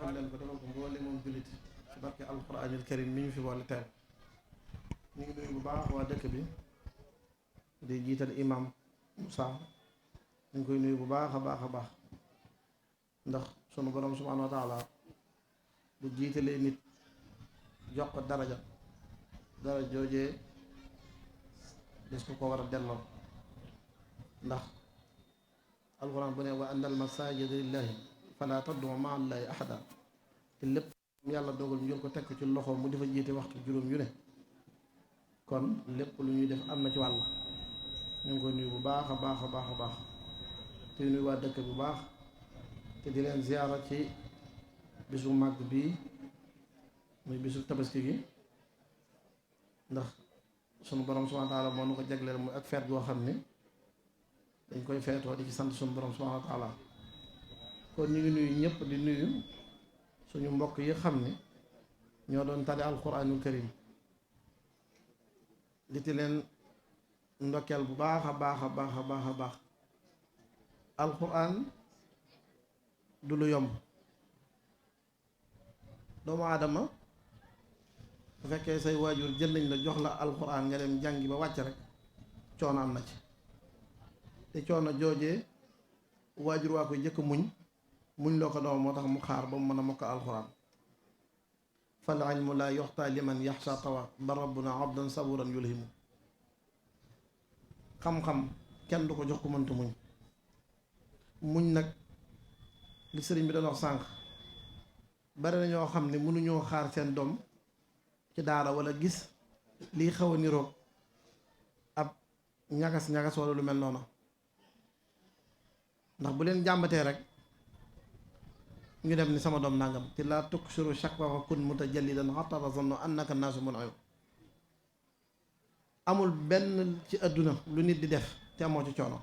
defal leen ko defal ko mboole moom jullit ci barke alquranil karim mi ñu fi boole teel ñu ngi nuyu bu baax waa dëkk bi di jiital imam Moussa ñu ngi koy nuyu bu baax a baax a baax ndax sunu borom subhanahu wa taala bu jiitalee nit jox ko daraja joojee des ko war a delloo ndax alquran bu ne wa anna al masajida lillahi fala tad'u ma'a allahi ahada te lépp yàlla dogal ñu jël ko teg ko ci loxo mu di fa jiite waxtu juróom yu ne kon lépp lu ñuy def am na ci wàll ñu ngi koy nuyu bu baax a baax a baax a baax te nuyu waa dëkk bu baax te di leen ziyaara ci bisu màgg bii muy bisu tabaski gi ndax sunu borom subhanahu wa taala moo nu ko jagleel muy ak feet goo xam ni dañ koy feetoo di ci sant sunu borom subhanahu wa taala kon ñu ngi nuyu ñëpp di nuyu suñu mbokk yi xam ni ñoo doon tari alquranul karim di ti leen ndokkeel bu baax a baax a baax a baax a baax alquran du lu yomb doomu aadama bu fekkee say waajur jël nañ la jox la alquran nga dem jàngi ba wàcc rek coono am na ci te coono joojee waajur waa koy jëkk muñ loo ko doom moo tax mu xaar ba mu mën a mokk alquran fal ilmu la yoxta liman yaxsha tawa ba rabbuna abdan saburan yulhimu xam-xam kenn du ko jox ko mënta muñ nag li sëriñ bi doon wax sànq bari na ñoo xam ne mënuñoo xaar seen doom ci daara wala gis lii xaw a niroog ab ñagas wala lu mel noonu ndax bu leen jàmbatee rek ñu dem ni sama doom nangam te laa tuksiru shakwa wa kun mutajallidan hatta tazunnu annaka naasu mun'im amul benn ci àdduna lu nit di def te amoo ci coono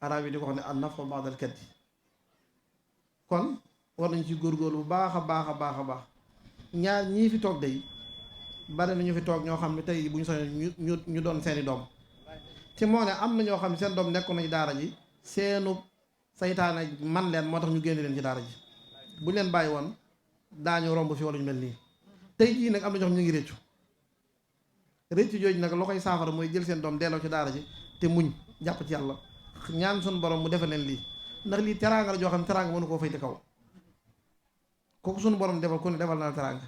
arab yi di ko wax ne an nafu ba'dal kaddi kon war nañ ci góorgóorlu bu baax a baax a baax a baax ñaar ñii fi toog day bari na ñu fi toog ñoo xam ne tey bu ñu soño ñu doon seeni doom ci moo ne am na ñoo xam ne seen doom nekkoon na ci daara ji seenu saytaane man leen moo tax ñu génne leen ci daara ji bu leen bàyyi woon daañu romb fi wala ñu mel nii tey jii nag am na ñoo xam ñu ngi réccu jooju nag loo koy saafara mooy jël seen doom delloo ci daara ji te muñ jàpp ci yàlla ñaan suñu borom mu defal leen lii ndax lii teraanga la joo xam ne teraanga mënu koo fay te kaw kooku suñu borom defal ku ne defal na teraanga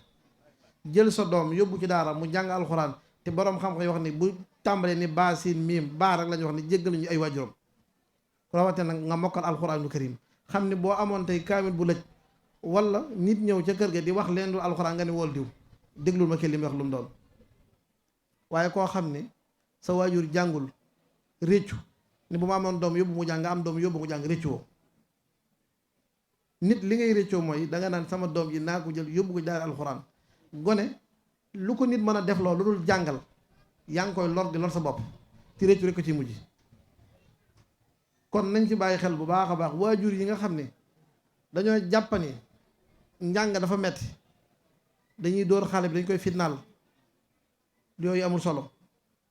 jël sa doom yóbbu ci daara mu jàng alxuraan te borom xam-xam yi wax ni bu tàmbalee ni baa siin miim baa rek la ñu wax ni jéggal ñu ay waajuram rawate nag nga mokkal alxuraanu karim xam ne boo amoon tey kaamil bu lëj wala nit ñëw ca kër ga di wax leen lu alxuraan nga ne wool diw déglul ma kii li mu wax lu mu doon waaye koo xam ne sa waajur jàngul réccu ni bu ma amoon doom yóbbu mu jàng nga am doom yóbbu mu jàng réccu woo nit li ngay réccoo mooy danga naan sama doom ji naa ko jël yóbbu ko daara alxuraan gone lu ko nit mën a def loolu lu dul jàngal yaa ngi koy lor di lor sa bopp ci réccu rek ko ci mujj kon nañ ci bàyyi xel bu baax a baax waajur yi nga xam ne dañoo jàppani njàng dafa metti dañuy dóor xale bi dañ koy fitnaal yooyu amul solo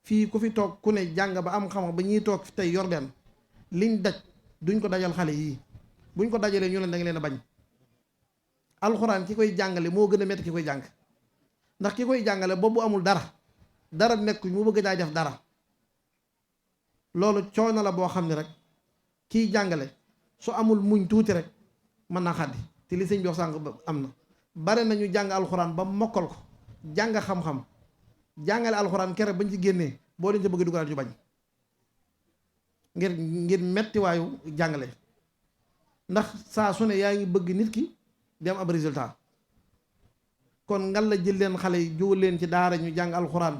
fii ku fi toog ku ne jàng ba am xam-xam ba ñuy toog tey yor leen liñ daj duñ ko dajal xale yii buñ ko dajalee ñu leen da nga leen a bañ alxuraan ki koy jàngale moo gën a metti ki koy jàng ndax ki koy jàngale boobu amul dara nekk mu bëgg daa def dara loolu coono la boo xam ne rek kiy jàngale su amul muñ tuuti rek mën naa xaddi te li sëñ bi wax sànq am na bare nañu jàng alxuraan ba mokkal ko jàng xam-xam jàngale alxuraan kere bañ ci génnee boo leen ci bëgg dugalaat ñu bañ ngir mettiwaayu jàngale ndax saa su ne yaa ngi bëgg nit ki dem ab résultat kon ngal la jël leen xale yi jógal leen ci daara ñu jàng alxuraan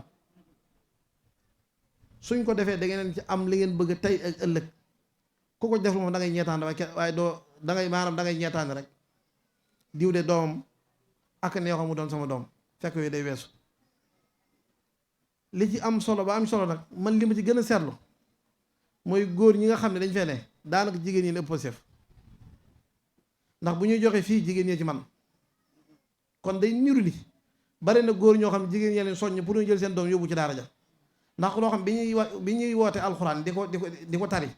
suñ ko defee da ngeen ci am li ngeen bëgg tey ak ëllëg ku ko def moom da ngay ñeetaan waaye doo da ngay maanaam da ngay ñeetaan rek diw de doomam ak neexoo mu doon sama doom fekk yooyu day weesu li ci am solo ba am solo nag man li ma ci gën a seetlu mooy góor ñi nga xam ne dañ fee ne daanaka jigéen ñi la ëpp sef ndax bu ñuy joxe fii jigéen ñee ci man kon day niru li bari na góor ñoo xam ne jigéen ñee leen soññ pour ñu jël seen doom yóbbu ci daara ja ndax loo xam bi ñuy woote alxuraan di ko tari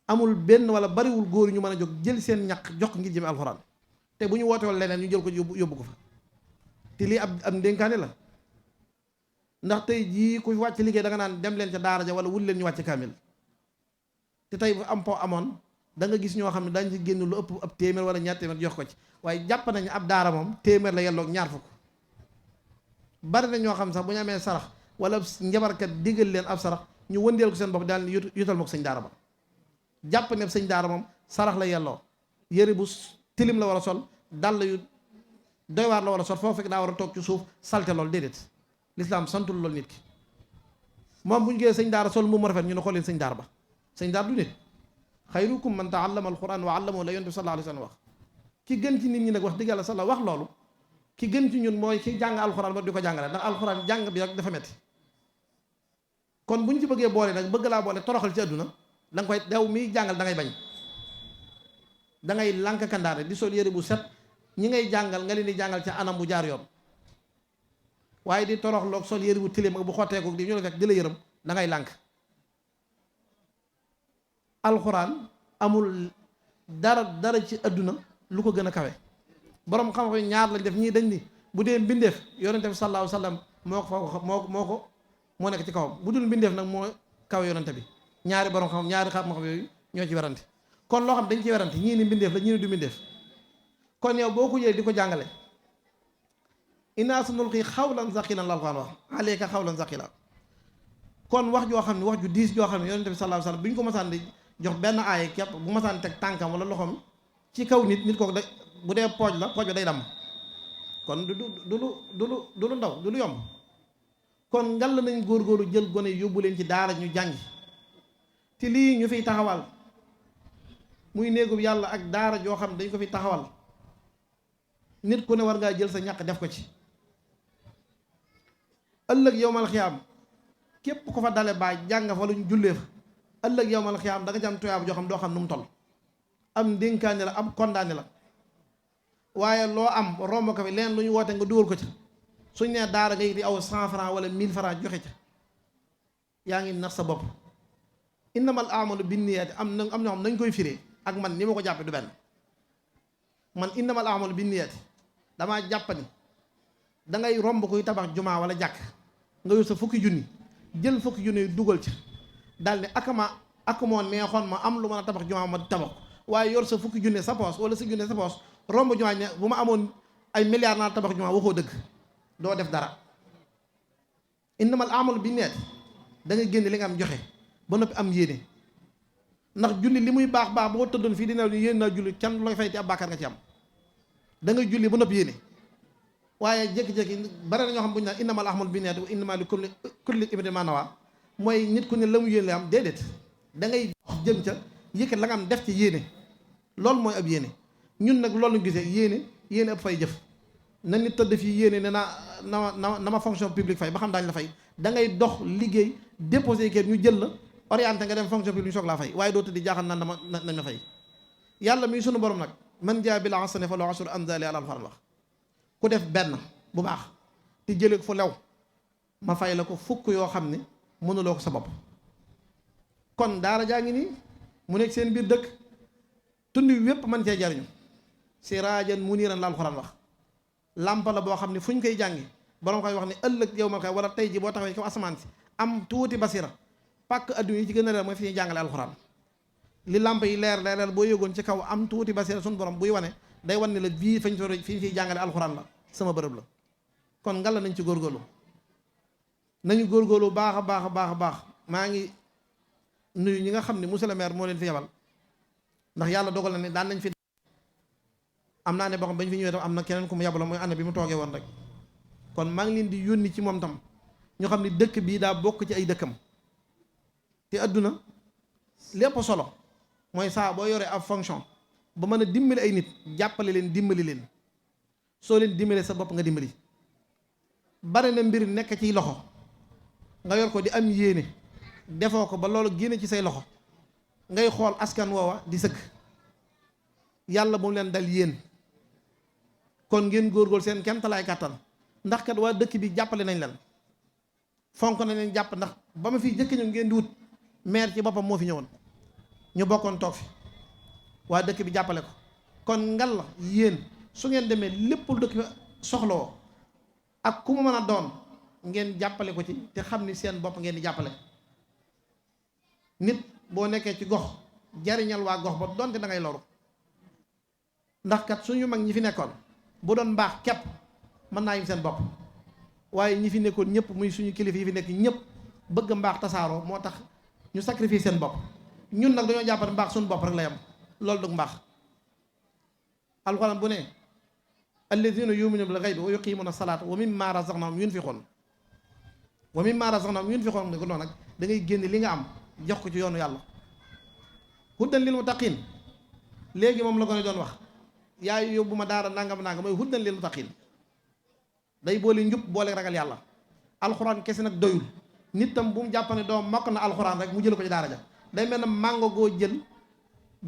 amul benn wala bariwul góor ñu mën a jóg jël seen ñaq jox ngir jëme alxuraan te bu ñu wootewal leneen ñu jël ko yóbbu ko fa te lii ab ndénkaane la. ndax tey jii ku wàcc liggéey da nga naan dem leen ca daara ja wala wul leen ñu wàcc kaamil te tey bu am po amoon da nga gis ñoo xam ne dañ ci génn lu ëpp ab téeméer wala ñaar téeméer jox ko ci waaye jàpp nañu ab daara moom téeméer la yelloog ñaar fukk. bari na ñoo xam sax bu ñu amee sarax wala njabarkat diggal leen ab sarax ñu wëndeel ko seen bopp daal yutal ma ko sëñ daara ba jàpp ne sëñ daara moom sarax la yelloo yëre bu tilim la war a sol dàll yu doy waar la war a sol foofu fekk daa war a toog ci suuf salte lool déedéet lislaam santul loolu nit ki moom bu ñu gee sëñ daara sol mu rafet ñu ne xool leen sëñ daara ba sëñ daara du nit xayrukum man taallama alquran wa allamahu la yonent bi sallallahu alayhi wa sallam wax ki gën ci nit ñi nag wax dëgg yàlla sala wax loolu ki gën ci ñun mooy ki jàng alxuraan ba di ko jàngale ndax alxuraan jàng bi rek dafa metti kon bu ñu ci bëggee boole nag bëgg laa boole toroxal ci àdduna da nga koy dew miy jàngal da ngay bañ da ngay lànk kandaare di sol yëre bu set ñi ngay jàngal nga leen di jàngal ca anam bu jaar yoon waaye di toroxloog sol yëre bu tilim ak bu xotteeku di ñu la fekk di la yërëm da ngay lànk. alxuraan amul dara ci àdduna lu ko gën a kawe borom xam-xam ñaar lañ def ñii dañ ni bu dee mbindeef yonente bi sallallahu alayhi wasallam moo nekk ci kawam bu dul mbindeef nag moo kawe yonente bi ñaari borom xam ñaari xam-xam yooyu ñoo ci werante kon loo xam dañ ci werante ñii ni mbindeef la ñii ni du mbindeef kon yow boo ko jëlee di ko jàngale innaa sanulqii qawlan saqiilan la Alxuraan wax alayka qawlan saqiilan kon wax joo xam ne wax ju diis joo xam ne yonente bi sallallahu alayhi wasallam bu ñu ko masaan di jox benn aaya képp bu masaan teg tànkam wala loxoom ci kaw nit kooku da bu dee pooj la pooj ba day damm kon du lu ndaw du lu yomb kon ngal nañ góorgóorlu jël gone yóbbu leen ci daara ñu jàngi te lii ñu fiy taxawal muy néegub yàlla ak daara joo xam ne dañ ko fi taxawal nit ku ne war ngaa jël sa ñàkk def ko ci ëllëg yowmal xiyaam képp ko fa dale baa jàng fa lu ñu jullee fa ëllëg yowmal xiyaam da nga ci am tuyaab joo xam doo xam nu mu toll am ndénkaane la am kondaane la waaye loo am romb ko fi leen lu ñu woote nga dugal ko ca suñ nee daara ngay di aw 100 francs wala 1000 francs joxe ca yaa ngi nax sa bopp innamal a'maalu binniyaati am ñoo xam nañ koy firee ak man ni ma ko jàppe du benn man innamal a'maalu binniyaati damaa jàpp ni da ngay romb koy tabax jumaa wala jàkk nga yor sa fukki junni jël fukki junni dugal ca daal ne ak moo neexoon ma am lu mën a tabax jumaa ma tabax waaye yor sa fukki junne sa poos wala sa junne sa poos romb jumaa ne bu ma amoon ay milliards naa tabax jumaa waxoo dëgg doo def dara innamal a'maalu binniyaati da nga génne li nga am joxe ba noppi am yéene ndax julli li muy baax boo tëddoon fii dina yéen naa julli kenn looy fay te ab bàkkaar nga ci am da ngay julli ba noppi yéene waaye jékki-jékki bare na ñoo xam bu ñu naan innamal a'maalu binniyaati wa innamaa li kulli imri'in maa nawaa mooy nit ku ne la mu yéene la am déedéet da ngay jëm ca yëkkat la nga am def ci yéene loolu mooy ab yéene ñun nag loolu gisee yéene ëpp fay jëf na nit tëdd fii yéene ne na ma fonction publique fay ba xam daañu la fay da ngay dox liggéey déposé kër ñu jël la orienté nga dem fonction publique ñu soog laa fay waaye doo tëdd jaaxal naan nañ ma fay yàlla mi sunu borom nag man jaa bil hasanati falahu ashru amsaalihaa la Alxuraan wax ku def benn bu baax te jëlee ko fu lew ma fay la ko fukk yoo xam ne mënuloo ko sa bopp kon daara jaa ngi nii mu nekk seen biir dëkk tund wépp man cee jariñu siraajan muniiran la Alxuraan wax làmpa la boo xam ne fu ñu koy jàngi borom koy wax ne ëllëg yow ma koy wala tey ji boo taxawee kaw asamaan si am tuuti basira pàkk adduna yi ci gën a leer mooy fi ñuy jàngale alxuraan li làmp yi leer boo yëgoon ci kaw am tuuti basira suñu borom buy wane day wan ne la bii fi ñu fiy jàngale alxuraan la sama bërëb la kon ngalla nañ ci góorgóorlu nañu góorgóorlu baax a baax maa ngi nuyu ñi nga xam ne monsieur le maire moo leen fi yebal ndax yàlla dogal na ne daan nañ fi am naa ne boo xam bañ fi ñëwee tam am na keneen ku mu yabala mooy ànd bi mu toogee woon rek kon maa ngi leen di yónni ci moom tam ñu xam ne dëkk bii daa bokk ci ay dëkkam te adduna lépp solo mooy saa boo yoree ab fonction ba mën a dimbali ay nit jàppale leen dimbali leen soo leen dimbalee sa bopp nga dimbali bari na mbir nekk ci loxo nga yor ko di am yéene defoo ko ba loolu génne ci say loxo ngay xool askan woowa di sëkk yàlla bu mu leen dal yéen kon ngeen góorgóorlu seen kemtalaay kàttan ndax kat waa dëkk bi jàppale nañ leen fonk nañ leen jàpp ndax ba ma fi jëkk ñu ngeen di wut maire ci boppam moo fi ñëwoon ñu bokkoon toog fi waa dëkk bi jàppale ko kon ngal la yéen su ngeen demee lépp lu dëkk bi soxloo ak ku mu mën a doon ngeen jàppale ko ci te xam ni seen bopp ngeen di jàppale. nit boo nekkee ci gox jariñal waa gox ba donte da ngay loru ndax kat suñu mag ñi fi nekkoon bu doon mbaax képp mën naa yim seen bopp waaye ñi fi nekkoon ñëpp muy suñu kilifa yi fi nekk ñëpp bëgg mbaax tasaaroo moo tax ñu sacrifice seen bopp. ñun nag dañoo jàppale mbaax suñu bopp rek la yam loolu du mbaax. alxuraan bu ne alladina yuminuuna bil ghaybi wa yuqimuuna salaata wa mimma razaqnahum yunfiqoon wa mimma razaqnahum yunfiqoon ne ko noonu nag da ngay génne li nga am jox ko ci yoonu yàlla. huddan lil muttaqin léegi moom la ko ne doon wax yaay yóbbu ma daara nangam nangam mooy huddan lil muttaqin day boole njub boole ragal yàlla. alxuraan kese nag doyul nit tam bu mu jàpp ne doom mokk na alxuraan rek mu jël ko ci daara ja day mel ne màngo goo jël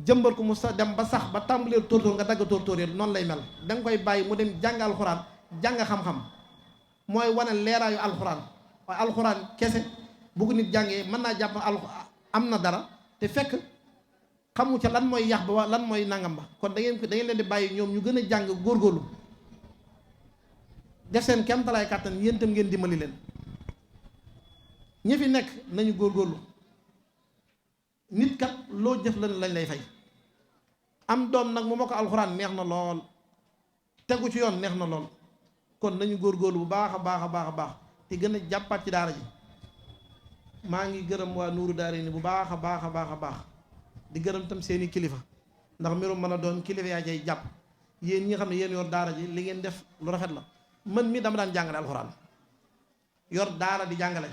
jëmbat ko mu sa dem ba sax ba tàmbalee tóortóor nga dagg tóortóor yi noonu lay mel. da nga koy bàyyi mu dem jàng alxuraan jàng xam-xam mooy wane leeraayu alxuraan waaye alxuraan kese bu ko nit jàngee mën naa jàpp am na dara te fekk xamu ca lan mooy yax ba lan mooy nangam ba. kon da ngeen leen di bàyyi ñoom ñu gën a jàng góorgóorlu def seen kemtalaay kàttan yéen itam ngeen dimbali leen. ñi fi nekk nañu góorgóorlu nit kat loo jëf lañ lay fay. am doom nag mu ma ko alxuraan neex na lool tegu ci yoon neex na lool kon nañu góorgóorlu bu baax a baax a baax a baax te gën a jàppaat ci daara ji. maa ngi gërëm waa Nuuru Daarayni bu baax a baax a baax a baax di gërëm tam seeni kilifa ndax mbirum mën a doon kilifa yaa cay jàpp yéen ñi nga xam ne yéen yor daara ji li ngeen def lu rafet la. man mii dama daan jàngale alxuraan yor daara di jàngale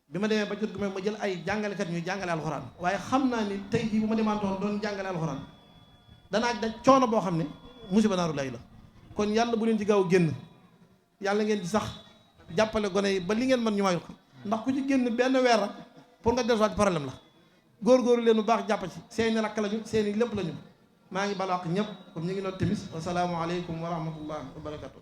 bi ma demee ba jot gu ma jël ay jàngalekat ñuy jàngale alxuraan waaye xam naa ni tey jii bu ma demantoon doon jàngale alxuraan danaa daj coono boo xam ne musiba naaru lay la. kon yàlla bu leen ci gaaw génn yàlla ngeen ci sax jàppale gone yi ba li ngeen mën ñu mayu ko ndax ku ci génn benn weer rek pour nga delluwaat problème la. góorgóorlu leen bu baax jàpp ci seeni rakk lañu seeni lépp lañu. maa ngi balaax ñëpp comme ñu ngi noon timis wasalaamu aleykum wa rahmatullah wa barakatu.